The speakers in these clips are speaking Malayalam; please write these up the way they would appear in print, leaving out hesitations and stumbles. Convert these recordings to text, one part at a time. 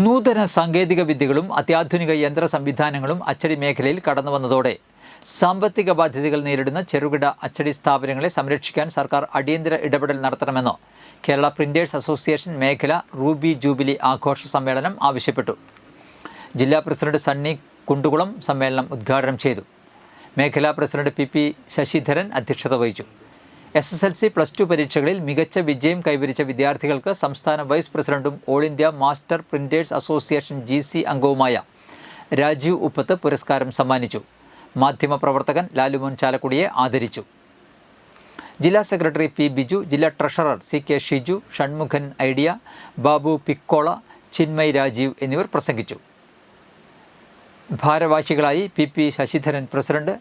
നൂതന സാങ്കേതിക വിദ്യകളും അത്യാധുനിക യന്ത്ര സംവിധാനങ്ങളും അച്ചടി മേഖലയിൽ കടന്നുവന്നതോടെ സാമ്പത്തിക ബാധ്യതകൾ നേരിടുന്ന ചെറുകിട അച്ചടി സ്ഥാപനങ്ങളെ സംരക്ഷിക്കാൻ സർക്കാർ അടിയന്തര ഇടപെടൽ നടത്തണമെന്ന് കേരള പ്രിന്റേഴ്സ് അസോസിയേഷൻ മേഖല റൂബി ജൂബിലി ആഘോഷ സമ്മേളനം ആവശ്യപ്പെട്ടു. ജില്ലാ പ്രസിഡന്റ് സണ്ണി കുണ്ടുകുളം സമ്മേളനം ഉദ്ഘാടനം ചെയ്തു. മേഖലാ പ്രസിഡന്റ് പി ശശിധരൻ അധ്യക്ഷത വഹിച്ചു. SSLC +2 പരീക്ഷകളിൽ മികച്ച വിജയം കൈവരിച്ച വിദ്യാർത്ഥികൾക്ക് സംസ്ഥാന വൈസ് പ്രസിഡന്റും all India master printers association GC അംഗവുമായ രാജീവ് ഉപ്പത്ത് പുരസ്കാരം സമ്മാനിച്ചു. മാധ്യമപ്രവർത്തകൻ ലാലുമോൻ ചാലക്കുടിയെ ആദരിച്ചു. ജില്ലാ സെക്രട്ടറി P ബിജു, ജില്ലാ ട്രഷറർ CK ഷിജു, ഷൺമുഖൻ ഐഡിയ, ബാബു പിക്കോള, ചിന്മയ് രാജീവ് എന്നിവർ പ്രസംഗിച്ചു. ഭാരവാഹികളായി PP Sasidharan president,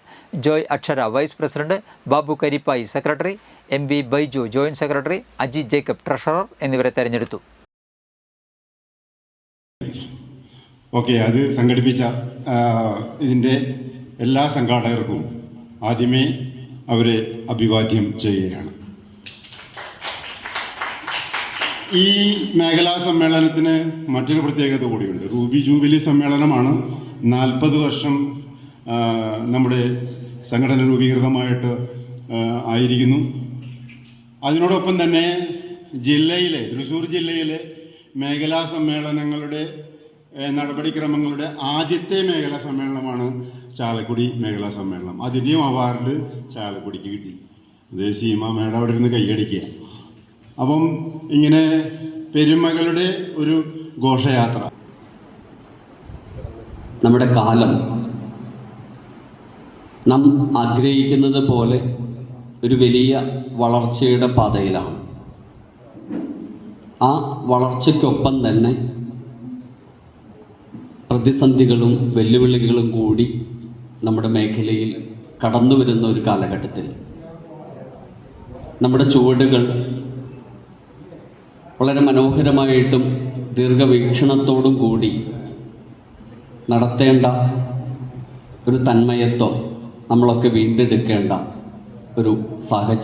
Joy Akshara vice president, Babu Karippayi secretary, MB Baiju joint secretary, Aji Jacob treasurer എന്നിവരെ തെരഞ്ഞെടുത്തു. അത് സംഘടിപ്പിച്ച ഇതിൻ്റെ എല്ലാ സംഘാടകർക്കും ആദ്യമേ അവരെ അഭിവാദ്യം ചെയ്യുകയാണ്. ഈ മേഖലാ സമ്മേളനത്തിന് മറ്റൊരു പ്രത്യേകത കൂടിയുണ്ട്. റൂബി ജൂബിലി സമ്മേളനമാണ്. 40 വർഷം നമ്മുടെ സംഘടന രൂപീകൃതമായിട്ട് ആയിരിക്കുന്നു. അതിനോടൊപ്പം തന്നെ തൃശ്ശൂർ ജില്ലയിലെ മേഖലാ സമ്മേളനങ്ങളുടെ നടപടിക്രമങ്ങളുടെ ആദ്യത്തെ മേഖലാ സമ്മേളനമാണ് ചാലക്കുടി മേഖലാ സമ്മേളനം. അതിൻ്റെയും അവാർഡ് ചാലക്കുടിക്ക് കിട്ടി. അത് സീമ മേഡം അവിടെ ഇരുന്ന് കൈയടിക്കുക. അപ്പം ഇങ്ങനെ പെരുമകളുടെ ഒരു ഘോഷയാത്ര. നമ്മുടെ കാലം നാം ആഗ്രഹിക്കുന്നത് പോലെ ഒരു വലിയ വളർച്ചയുടെ പാതയിലാണ്. ആ വളർച്ചയ്ക്കൊപ്പം തന്നെ പ്രതിസന്ധികളും വെല്ലുവിളികളും കൂടി നമ്മുടെ മേഖലയിൽ കടന്നു വരുന്ന ഒരു കാലഘട്ടത്തിൽ നമ്മുടെ ചുവടുകൾ വളരെ മനോഹരമായിട്ടും ദീർഘവീക്ഷണത്തോടും കൂടി നടത്തേണ്ട ഒരു തന്മയത്വം നമ്മളൊക്കെ വീണ്ടെടുക്കേണ്ട ഒരു സാഹചര്യം